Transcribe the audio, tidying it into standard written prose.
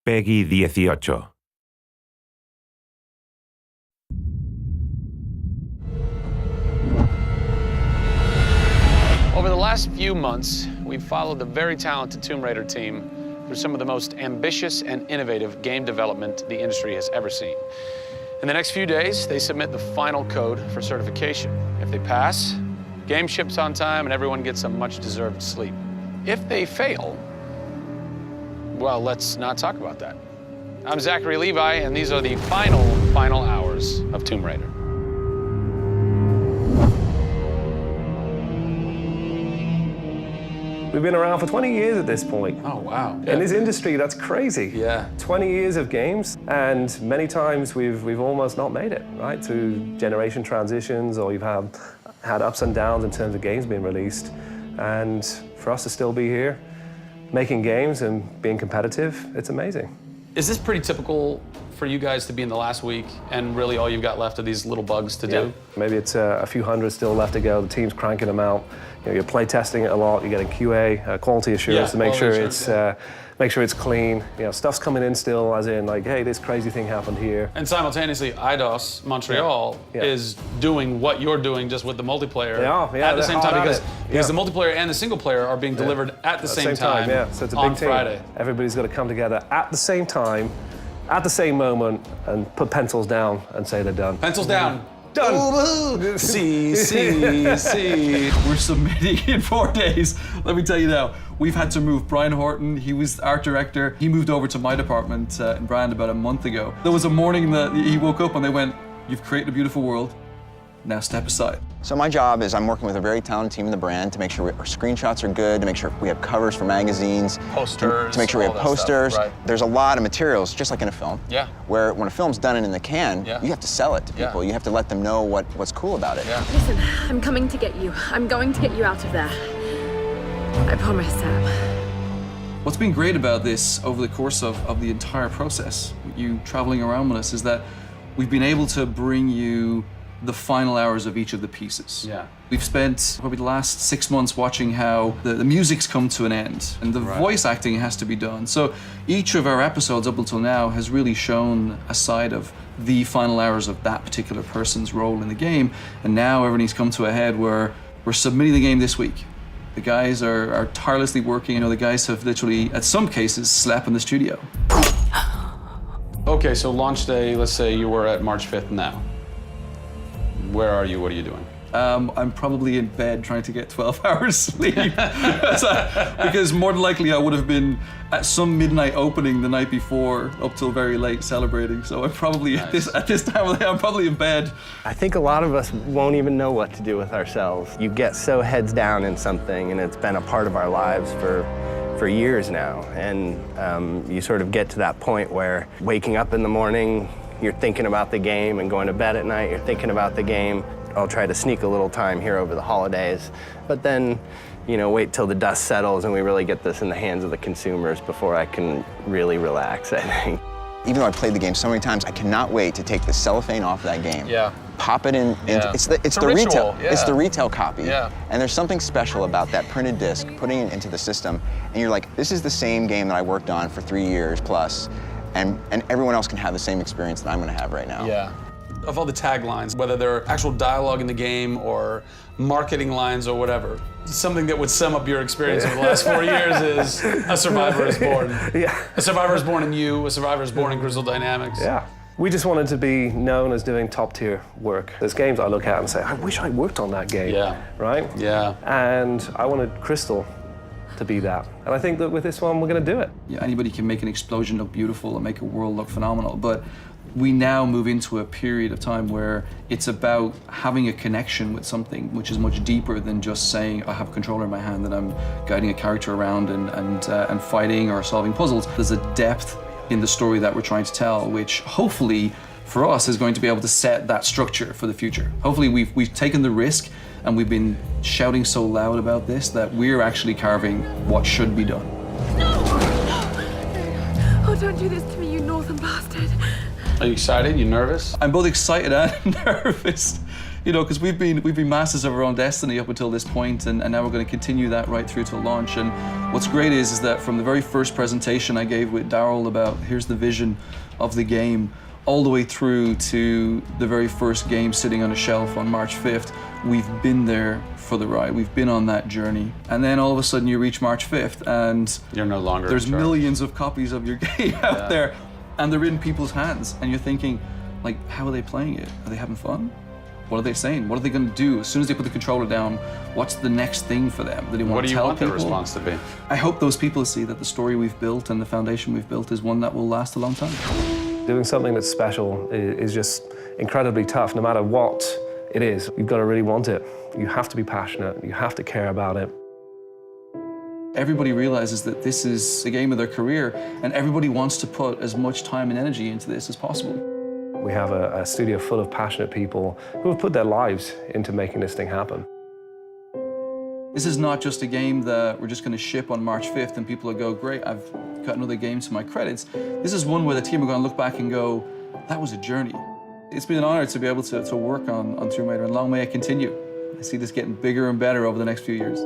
Peggy 18. Over the last few months, we've followed the very talented Tomb Raider team through some of the most ambitious and innovative game development the industry has ever seen. In the next few days, they submit the final code for certification. If they pass, game ships on time and everyone gets some much-deserved sleep. If they fail, well, let's not talk about that. I'm Zachary Levi, and these are the final hours of Tomb Raider. We've been around for 20 years at this point. Oh, wow. In this industry, that's crazy. Yeah. 20 years of games, and many times we've almost not made it, right? Through generation transitions, or you've had ups and downs in terms of games being released. And for us to still be here, making games and being competitive, it's amazing. Is this pretty typical for you guys to be in the last week and really all you've got left are these little bugs to do? Maybe it's a few hundred still left to go. The team's cranking them out. You know, you're play testing it a lot. You're getting QA, quality assurance, to make sure it's clean. You know, stuff's coming in still, as in like, hey, this crazy thing happened here. And simultaneously, IDOS Montreal is doing what you're doing, just with the multiplayer at the same time, because the multiplayer and the single player are being delivered at the same time. Yeah, so it's a on big team. Friday. Everybody's got to come together at the same time, at the same moment, and put pencils down and say they're done. Pencils down. Done. See. We're submitting in 4 days. Let me tell you now, we've had to move. Brian Horton, he was art director. He moved over to my department in Brand about a month ago. There was a morning that he woke up and they went, "You've created a beautiful world. Now step aside." So my job is I'm working with a very talented team in the brand to make sure our screenshots are good, to make sure we have covers for magazines, Posters, to make sure we have all that posters. stuff, right. There's a lot of materials, just like in a film. Yeah. Where when a film's done and in the can, Yeah. you have to sell it to people. Yeah. You have to let them know what's cool about it. Yeah. Listen, I'm coming to get you. I'm going to get you out of there. I promise, Sam. What's been great about this over the course of the entire process, you traveling around with us, is that we've been able to bring you the final hours of each of the pieces. Yeah. We've spent probably the last 6 months watching how the music's come to an end and the voice acting has to be done. So each of our episodes up until now has really shown a side of the final hours of that particular person's role in the game. And now everything's come to a head where we're submitting the game this week. The guys are tirelessly working. You know, the guys have literally, at some cases, slept in the studio. Okay, so launch day, let's say you were at March 5th now. Where are you? What are you doing? I'm probably in bed trying to get 12 hours sleep. Because more than likely I would have been at some midnight opening the night before up till very late celebrating. So I'm probably at this time of the day, I'm probably in bed. I think a lot of us won't even know what to do with ourselves. You get so heads down in something, and it's been a part of our lives for years now. And you sort of get to that point where waking up in the morning, you're thinking about the game, and going to bed at night, you're thinking about the game. I'll try to sneak a little time here over the holidays, but then, you know, wait till the dust settles and we really get this in the hands of the consumers before I can really relax, I think. Even though I've played the game so many times, I cannot wait to take the cellophane off that game. Yeah. Pop it in. Yeah. It's the ritual, retail. yeah. It's the retail copy. Yeah. And there's something special about that printed disc, putting it into the system, and you're like, this is the same game that I worked on for 3 years plus, and everyone else can have the same experience that I'm going to have right now. Yeah. Of all the taglines, whether they're actual dialogue in the game or marketing lines or whatever, something that would sum up your experience over the last 4 years is A Survivor is Born. Yeah. A Survivor is born in you, A Survivor is born in Crystal Dynamics. Yeah. We just wanted to be known as doing top-tier work. There's games I look at and say, I wish I worked on that game. Yeah. Right? Yeah. And I wanted Crystal to be that. And I think that with this one, we're going to do it. Yeah, anybody can make an explosion look beautiful and make a world look phenomenal, but we now move into a period of time where it's about having a connection with something which is much deeper than just saying, I have a controller in my hand and I'm guiding a character around and fighting or solving puzzles. There's a depth in the story that we're trying to tell, which hopefully for us is going to be able to set that structure for the future. Hopefully we've taken the risk and we've been shouting so loud about this that we're actually carving what should be done. No! Oh, don't do this to me, you northern bastard. Are you excited? You nervous? I'm both excited and nervous. You know, because we've been masters of our own destiny up until this point, and now we're going to continue that right through to launch. And what's great is that from the very first presentation I gave with Daryl about here's the vision of the game, all the way through to the very first game sitting on a shelf on March 5th, we've been there for the ride. We've been on that journey. And then all of a sudden you reach March 5th and you're no longer there's in charge. Millions of copies of your game out there, and they're in people's hands, and you're thinking, like, how are they playing it? Are they having fun? What are they saying? What are they going to do? As soon as they put the controller down, what's the next thing for them? Do they want to tell people? What do you want their response to be? I hope those people see that the story we've built and the foundation we've built is one that will last a long time. Doing something that's special is just incredibly tough, no matter what it is. You've got to really want it. You have to be passionate. You have to care about it. Everybody realizes that this is the game of their career, and everybody wants to put as much time and energy into this as possible. We have a studio full of passionate people who have put their lives into making this thing happen. This is not just a game that we're just going to ship on March 5th and people will go, great, I've got another game to my credits. This is one where the team are going to look back and go, that was a journey. It's been an honor to be able to work on Tomb Raider, and long may it continue. I see this getting bigger and better over the next few years.